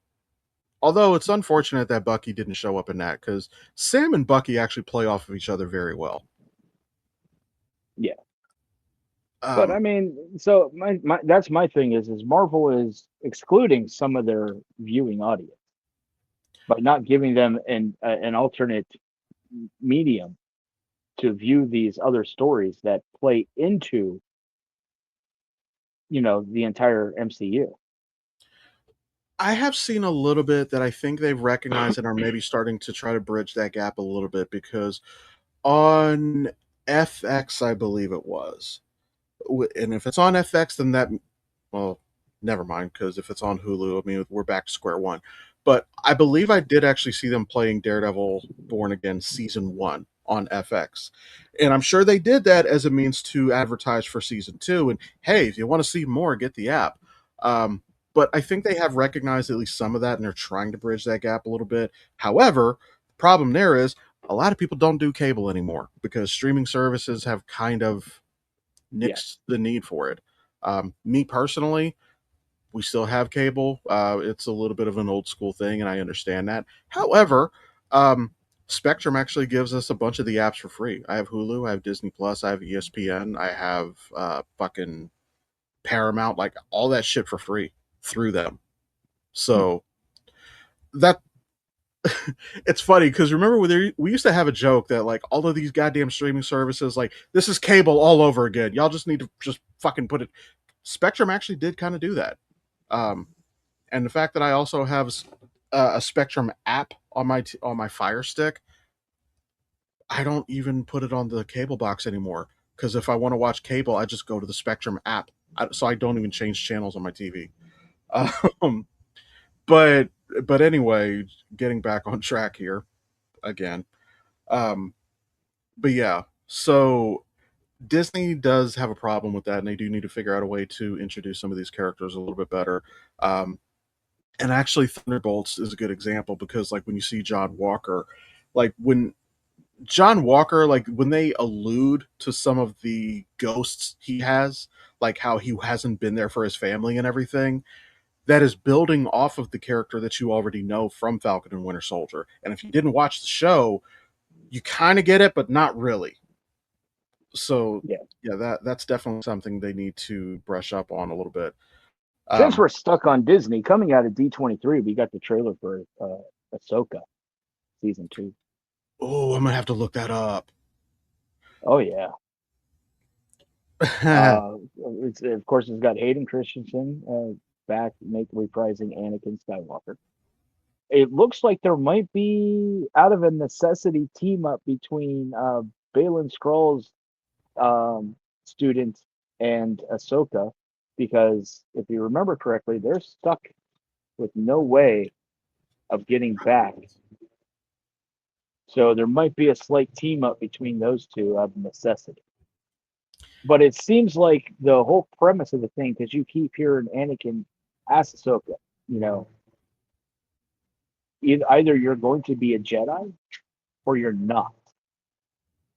Although it's unfortunate that Bucky didn't show up in that because Sam and Bucky actually play off of each other very well. Yeah, but I Um, mean, so my that's my thing is Marvel is excluding some of their viewing audience by not giving them an alternate medium to view these other stories that play into the entire MCU. I have seen a little bit that I think they've recognized and are maybe starting to try to bridge that gap a little bit because on FX, I believe it was, and if it's on FX, then that, well, never mind, because if it's on Hulu, I mean, we're back to square one. But I believe I did actually see them playing Daredevil Born Again season one on FX. And I'm sure they did that as a means to advertise for season two. And hey, if you want to see more, get the app. Um, but I think they have recognized at least some of that and they're trying to bridge that gap a little bit. However, the problem there is a lot of people don't do cable anymore because streaming services have kind of Yeah, nixed the need for it. Me personally, we still have cable. It's a little bit of an old school thing, and I understand that. However, um, Spectrum actually gives us a bunch of the apps for free. I have Hulu, I have Disney Plus, I have ESPN, I have fucking Paramount, like all that shit for free through them. hmm, So that it's funny because remember we used to have a joke that like all of these goddamn streaming services, like this is cable all over again. Y'all just need to just fucking put it. Spectrum actually did kind of do that. Um, and the fact that I also have a Spectrum app on on my Fire Stick, I don't even put it on the cable box anymore because if I want to watch cable, I just go to the Spectrum app, so I don't even change channels on my TV. Um, but but anyway, getting back on track here again. Um, but yeah, so Disney does have a problem with that, and they do need to figure out a way to introduce some of these characters a little bit better. Um, and actually Thunderbolts is a good example because like when you see John Walker, like when John Walker, like when they allude to some of the ghosts he has, like how he hasn't been there for his family and everything, that is building off of the character that you already know from Falcon and Winter Soldier. And if you didn't watch the show, you kind of get it, but not really. So yeah. yeah, that's definitely something they need to brush up on a little bit. Since Um, we're stuck on Disney, coming out of D23, we got the trailer for Ahsoka season 2. oh, I'm gonna have to look that up. Oh yeah. Of course it's got Hayden Christensen back, make reprising Anakin Skywalker. It looks like there might be out of a necessity team up between Balin Scroll's student and Ahsoka, because if you remember correctly, they're stuck with no way of getting back. So there might be a slight team up between those two out of necessity. But it seems like the whole premise of the thing, because you keep hearing Anakin ask Ahsoka, you know, either you're going to be a Jedi or you're not.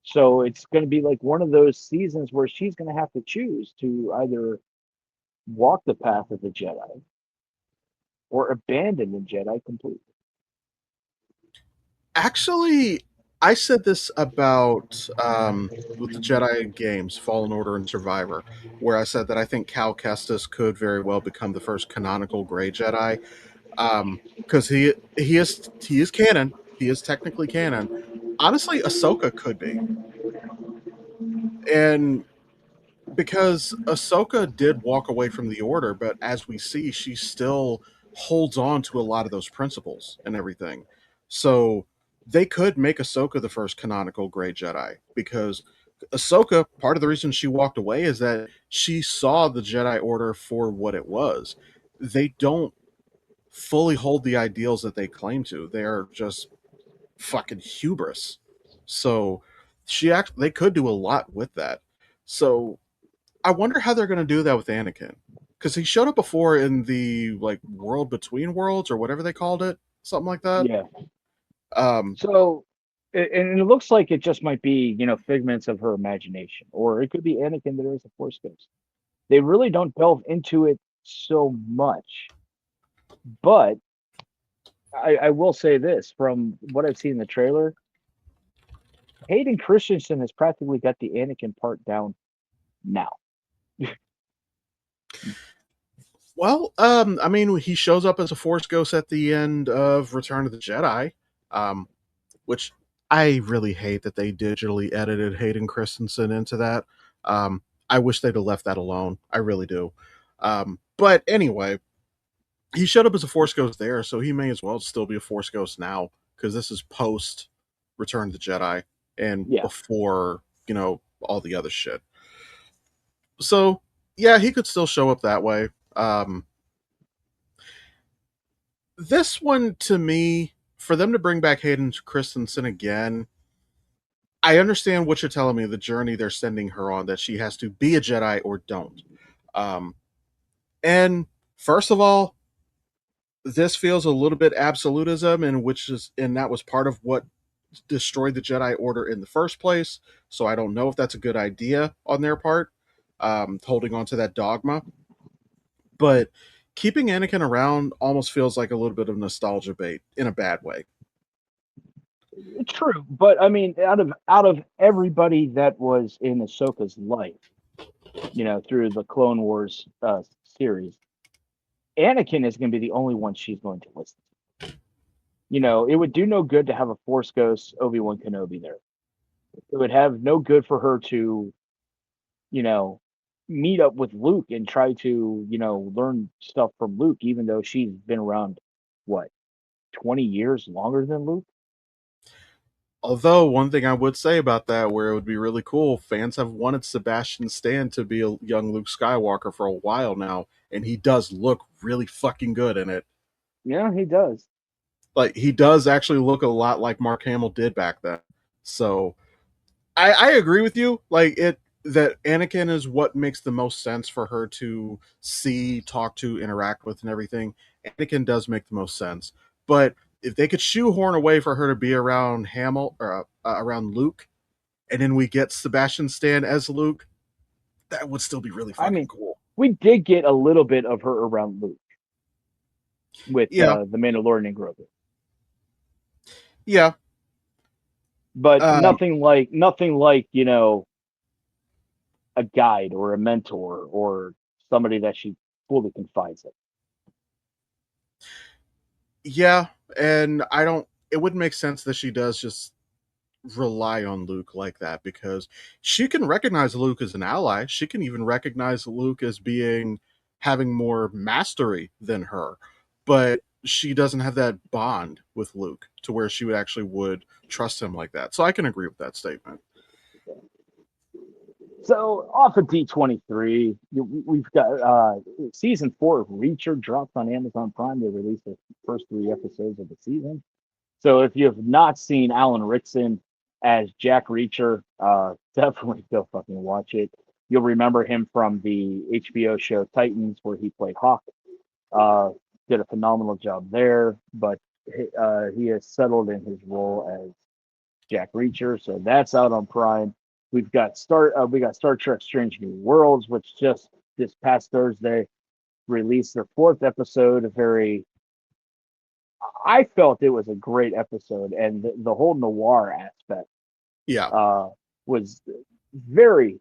So it's going to be like one of those seasons where she's going to have to choose to either walk the path of the Jedi or abandon the Jedi completely. Actually, I said this about with the Jedi games, Fallen Order and Survivor, where I said that I think Cal Kestis could very well become the first canonical Gray Jedi, because he is canon, he is technically canon. Honestly, Ahsoka could be, and because Ahsoka did walk away from the Order, but as we see, she still holds on to a lot of those principles and everything. So they could make Ahsoka the first canonical Grey Jedi because Ahsoka, part of the reason she walked away is that she saw the Jedi Order for what it was. They don't fully hold the ideals that they claim to. They are just fucking hubris. So they could do a lot with that. So I wonder how they're going to do that with Anakin, because he showed up before in the like world between worlds or whatever they called it, something like that. Yeah. Um, So, and it looks like it just might be, figments of her imagination, or it could be Anakin that is a Force ghost. They really don't delve into it so much, but I will say this from what I've seen in the trailer, Hayden Christensen has practically got the Anakin part down now. I mean, he shows up as a Force ghost at the end of Return of the Jedi, um, which I really hate that they digitally edited Hayden Christensen into that. I wish they'd have left that alone. I really do. But anyway, he showed up as a Force Ghost there, so he may as well still be a Force Ghost now because this is post Return of the Jedi and Yeah. before all the other shit. So yeah, he could still show up that way. Um, this one to me, for them to bring back Hayden Christensen again, I understand what you're telling me. The journey they're sending her on, that she has to be a Jedi or don't. Um, and first of all, this feels a little bit absolutism, and that was part of what destroyed the Jedi Order in the first place. So I don't know if that's a good idea on their part, holding on to that dogma. But keeping Anakin around almost feels like a little bit of nostalgia bait in a bad way. True, but I mean, out of everybody that was in Ahsoka's life, through the Clone Wars series, Anakin is going to be the only one she's going to listen to. It would do no good to have a Force Ghost Obi-Wan Kenobi there. It would have no good for her to, you know, meet up with Luke and try to, learn stuff from Luke, even though she's been around, what, 20 years longer than Luke? Although one thing I would say about that, where it would be really cool, fans have wanted Sebastian Stan to be a young Luke Skywalker for a while now, and he does look really fucking good in it. Yeah, he does. Like he does actually look a lot like Mark Hamill did back then. So I agree with you. Like it that Anakin is what makes the most sense for her to see, talk to, interact with, and everything. Anakin does make the most sense. But if they could shoehorn a way for her to be around Hamill or around Luke, and then we get Sebastian Stan as Luke, that would still be really I fucking mean, cool. we did get a little bit of her around Luke with Yeah, the Mandalorian and Grogu, yeah. but Um, nothing like a guide or a mentor or somebody that she fully confides in. yeah, and I don't. It wouldn't make sense that she does just rely on Luke like that because she can recognize Luke as an ally. She can even recognize Luke as being having more mastery than her, but she doesn't have that bond with Luke to where she would trust him like that. So I can agree with that statement. So off of D23, we've got season 4 of Reacher dropped on Amazon Prime. They released the first 3 episodes of the season. So if you have not seen Alan Rickson as Jack Reacher, definitely go fucking watch it. You'll remember him from the HBO show Titans, where he played Hawk. Uh, did a phenomenal job there, but he has settled in his role as Jack Reacher, so that's out on Prime. We got Star Trek: Strange New Worlds, which just this past Thursday released their 4th episode. I felt it was a great episode, and the whole noir aspect Yeah. uh, was very,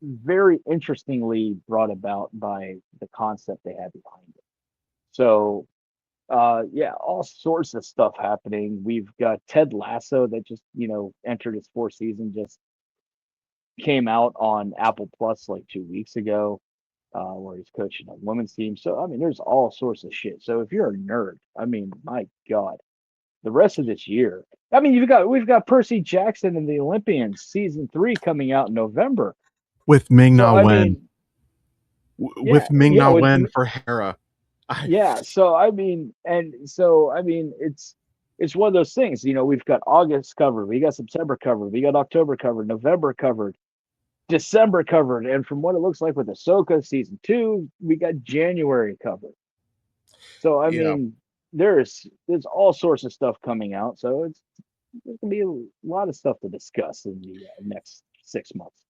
very interestingly brought about by the concept they had behind it. So, yeah, all sorts of stuff happening. We've got Ted Lasso that just, entered its 4th season, just came out on Apple Plus like 2 weeks ago, where he's coaching a women's team. So, I mean, there's all sorts of shit. So, if you're a nerd, I mean, my God, the rest of this year. I mean, we've got Percy Jackson and the Olympians season 3 coming out in November. With Ming So Na I Wen. mean, yeah, With Ming yeah, Na with Wen for Hera. I yeah. So I mean, it's one of those things. We've got August covered, we got September covered, we got October covered, November covered, December covered, and from what it looks like with Ahsoka season 2, we got January covered. So I yeah. mean, there's all sorts of stuff coming out. So there's gonna be a lot of stuff to discuss in the next 6 months.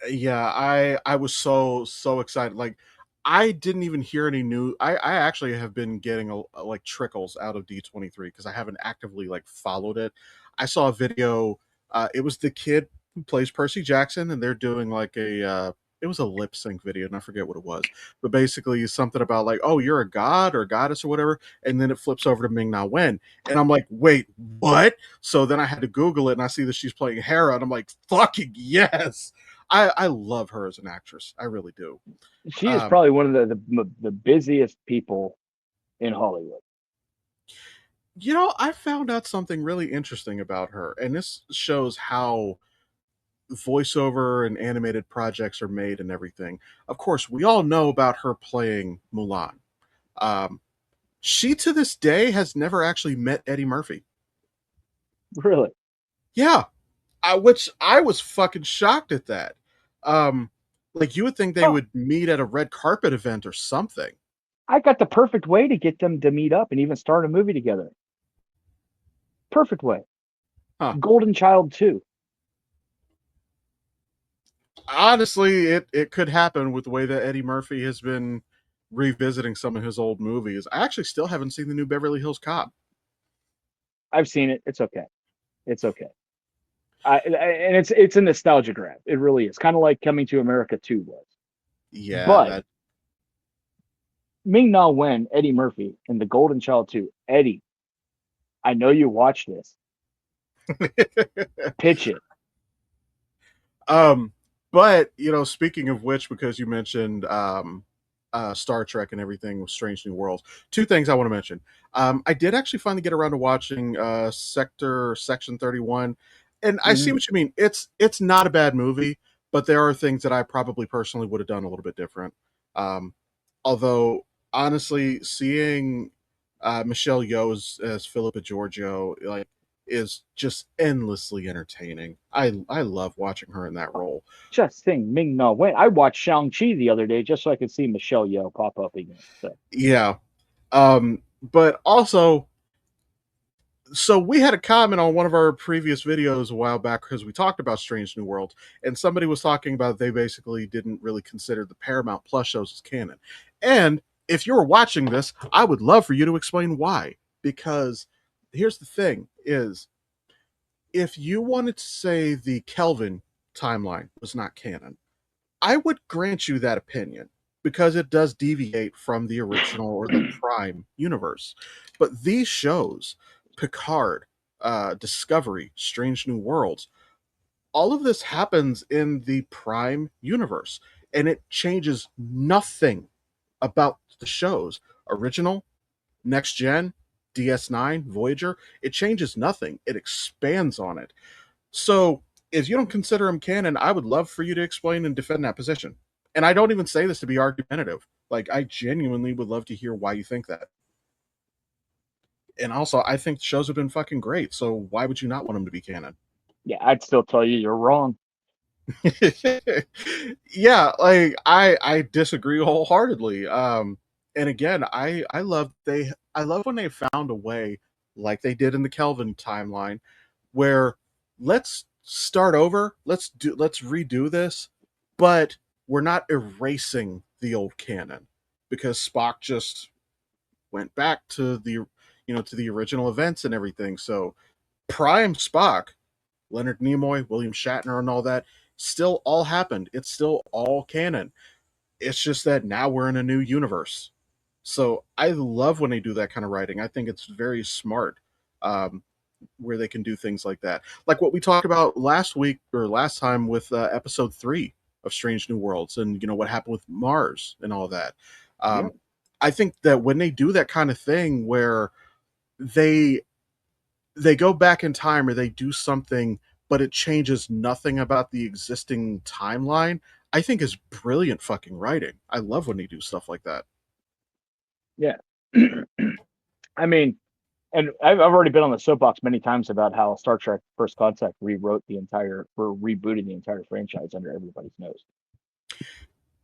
Yeah, I was so excited. Like I didn't even hear any new. I actually have been getting like trickles out of D23 because I haven't actively like followed it. I saw a video. It was the kid who plays Percy Jackson, and they're doing like a. It was a lip sync video, and I forget what it was, but basically something about like, oh, you're a god or goddess or whatever, and then it flips over to Ming Na Wen, and I'm like, wait, what? So then I had to Google it, and I see that she's playing Hera, and I'm like, fucking yes. I love her as an actress. I really do. She is Um, probably one of the busiest people in Hollywood. I found out something really interesting about her, and this shows how voiceover and animated projects are made and everything. Of course, we all know about her playing Mulan. Um, she to this day has never actually met Eddie Murphy. Really? Yeah, which I was fucking shocked at that. Um, like you would think they Oh, would meet at a red carpet event or something. I got the perfect way to get them to meet up and even start a movie together. Perfect way. Huh. Golden Child 2. Honestly, it could happen with the way that Eddie Murphy has been revisiting some of his old movies. I actually still haven't seen the new Beverly Hills Cop. I've seen it. It's okay. It's okay. And it's a nostalgia grab. It really is. Kind of like Coming to America 2 was. Yeah, But that Ming Na Wen, Eddie Murphy, and The Golden Child 2. Eddie, I know you watch this. Pitch it. um but speaking of which, because you mentioned Star Trek and everything with Strange New Worlds, two things I want to mention. I did actually finally get around to watching Section 31, and I see Hmm. what you mean. It's not a bad movie, but there are things that I probably personally would have done a little bit different. Um Although honestly, seeing Michelle Yeoh as Philippa Giorgio, like, is just endlessly entertaining. I love watching her in that role. Just think, Ming Na Wen. I watched Shang-Chi the other day just so I could see Michelle Yeoh pop up again. So, Yeah. But also, so we had a comment on one of our previous videos a while back because we talked about Strange New World, and somebody was talking about they basically didn't really consider the Paramount Plus shows as canon. And if you're watching this, I would love for you to explain why. Because here's the thing: is if you wanted to say the Kelvin timeline was not canon, I would grant you that opinion because it does deviate from the original or the prime universe. But these shows, Picard, Discovery, Strange New Worlds, all of this happens in the prime universe, and it changes nothing about the shows. Original, Next Gen, DS9, Voyager, it changes nothing. It expands on it. So if you don't consider him canon, I would love for you to explain and defend that position. And I don't even say this to be argumentative. Like, I genuinely would love to hear why you think that. And also, I think the shows have been fucking great. So why would you not want them to be canon? yeah, I'd still tell you you're wrong. Yeah, like I disagree wholeheartedly. And again, I love when they found a way, like they did in the Kelvin timeline, where let's start over, let's redo this, but we're not erasing the old canon because Spock just went back to the original events and everything. So prime Spock, Leonard Nimoy, William Shatner, and all that still all happened. It's still all canon. It's just that now we're in a new universe. So I love when they do that kind of writing. I think it's very smart, um, where they can do things like that, like what we talked about last week or last time with episode 3 of Strange New Worlds, and what happened with Mars and all that. Yeah. Um, I think that when they do that kind of thing, where they they go back in time or they do something but it changes nothing about the existing timeline, I think is brilliant fucking writing. I love when they do stuff like that. Yeah. I mean, and I've already been on the soapbox many times about how Star Trek First Contact rewrote the entire, or rebooted the entire franchise under everybody's nose.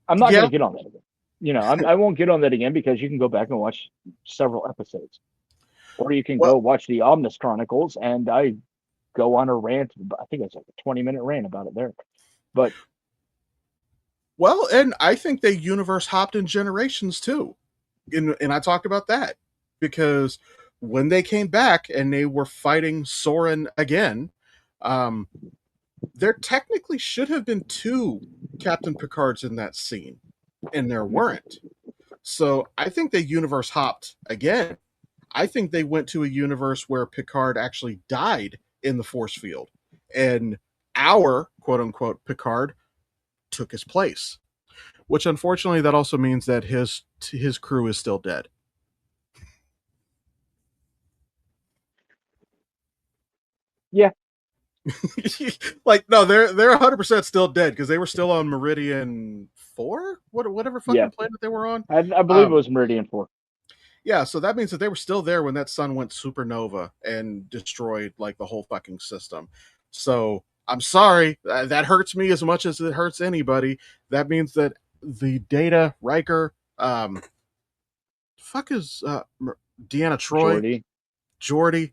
I'm not going Yeah. to get on that again. I won't get on that again because you can go back and watch several episodes, or you can Well, go watch the Omnis Chronicles, and I go on a rant. I think it's like a 20-minute rant about it there. But and I think they universe hopped in generations too. And I talked about that because when they came back and they were fighting Soren again, um, there technically should have been two Captain Picards in that scene, and there weren't. So I think they universe hopped again. I think they went to a universe where Picard actually died in the force field, and our quote unquote Picard took his place. Which unfortunately, that also means that his crew is still dead. Yeah, Like no, they're 100% still dead because they were still on Meridian 4, whatever yeah. fucking planet they were on. I believe it Um, was Meridian 4. yeah, so that means that they were still there when that sun went supernova and destroyed like the whole fucking system. So I'm sorry, that hurts me as much as it hurts anybody. That means that the Data Riker, fuck is Deanna Troy, Jordy. Geordi.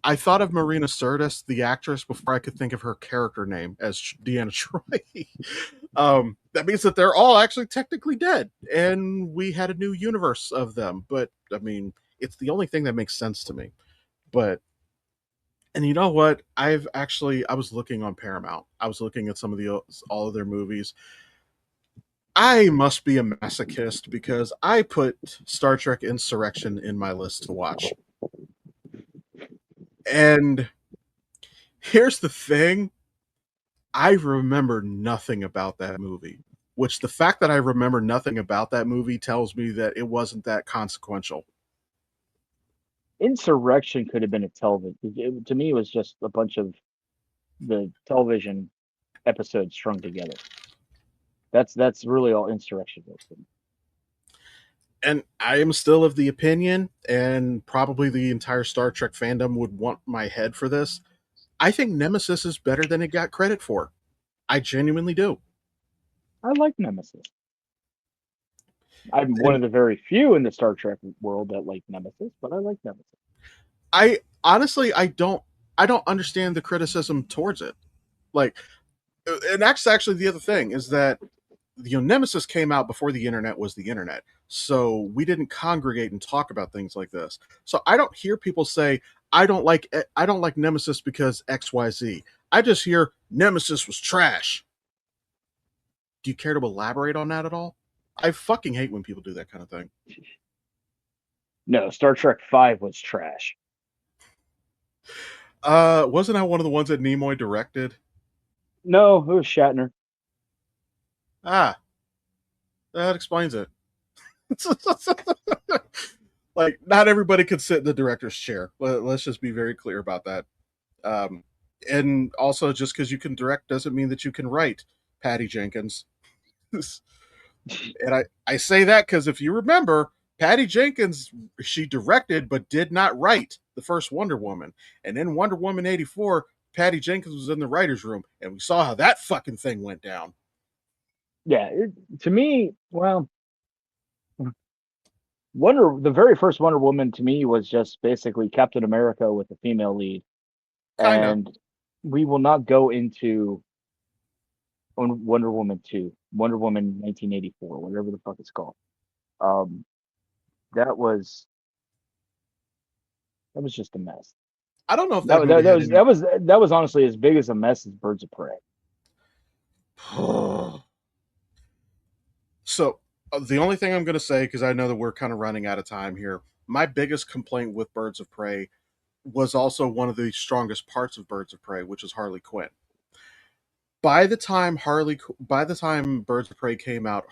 I thought of Marina Sirtis, the actress, before I could think of her character name as Deanna Troy. That means that they're all actually technically dead, and we had a new universe of them. But I mean, it's the only thing that makes sense to me. But and you know what? I was looking on Paramount. I was looking at some of the all of their movies. I must be a masochist because I put Star Trek Insurrection in my list to watch. And here's the thing, I remember nothing about that movie, which the fact that I remember nothing about that movie tells me that it wasn't that consequential. Insurrection could have been a television. To me, it was just a bunch of the television episodes strung together. That's really all Insurrection was. And I am still of the opinion, and probably the entire Star Trek fandom would want my head for this. I think Nemesis is better than it got credit for. I genuinely do. I like Nemesis. I'm one And of the very few in the Star Trek world that like Nemesis, but I like Nemesis. I honestly I don't understand the criticism towards it. Like, and that's actually the other thing is that Nemesis came out before the internet was the internet. So we didn't congregate and talk about things like this. So I don't hear people say, I don't like Nemesis because XYZ. I just hear Nemesis was trash. Do you care to elaborate on that at all? I fucking hate when people do that kind of thing. No, Star Trek Five was trash. Wasn't that one of the ones that Nimoy directed? No, it was Shatner. Ah, that explains it. Like, not everybody could sit in the director's chair. Let's just be very clear about that. Um, and also, just because you can direct doesn't mean that you can write, Patty Jenkins. And I say that because if you remember, Patty Jenkins, she directed but did not write the first Wonder Woman. And in Wonder Woman 84, Patty Jenkins was in the writer's room, and we saw how that fucking thing went down. Yeah, to me, well, the very first Wonder Woman to me was just basically Captain America with a female lead, Kind of. and we will not go into Wonder Woman 2, Wonder Woman 1984, whatever the fuck it's called. Um, that was that was just a mess. I don't know if that That, movie that, that had was any. that was that was honestly as big as a mess as Birds of Prey. So, the only thing I'm going to say, because I know that we're kind of running out of time here, my biggest complaint with Birds of Prey was also one of the strongest parts of Birds of Prey, which is Harley Quinn. By the time Birds of Prey came out,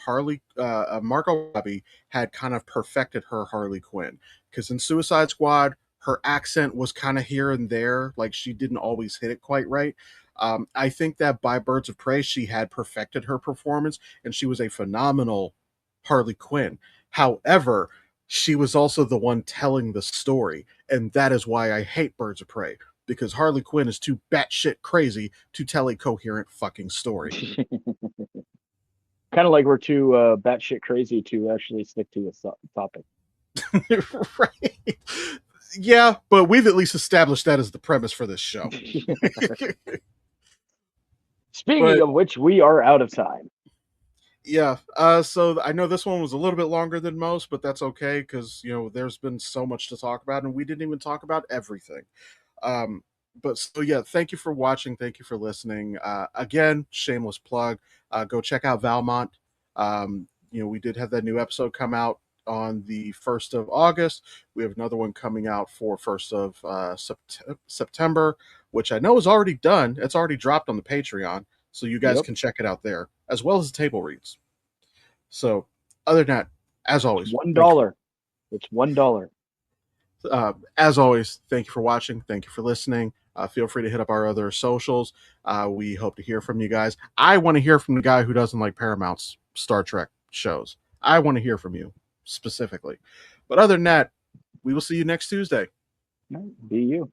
Margot Robbie had kind of perfected her Harley Quinn, because in Suicide Squad her accent was kind of here and there, like she didn't always hit it quite right. I think that by Birds of Prey she had perfected her performance, and she was a phenomenal Harley Quinn. However, she was also the one telling the story, and that is why I hate Birds of Prey, because Harley Quinn is too batshit crazy to tell a coherent fucking story. Kind of like we're too batshit crazy to actually stick to a topic. Right? Yeah, but we've at least established that as the premise for this show. Speaking But of which, we are out of time. yeah, so I know this one was a little bit longer than most, but that's okay because there's been so much to talk about, and we didn't even talk about everything. Um, but so yeah, thank you for watching. Thank you for listening. Again, shameless plug. Go check out Valmont. We did have that new episode come out on the 1st of August. We have another one coming out for 1st of September, which I know is already done. It's already dropped on the Patreon, so you guys Yep. can check it out there. as well as table reads. So, other than that, as It's always, one thank you. dollar. It's $1. As always, thank you for watching. Thank you for listening. Feel free to hit up our other socials. We hope to hear from you guys. I want to hear from the guy who doesn't like Paramount's Star Trek shows. I want to hear from you specifically. But other than that, we will see you next Tuesday. Be you.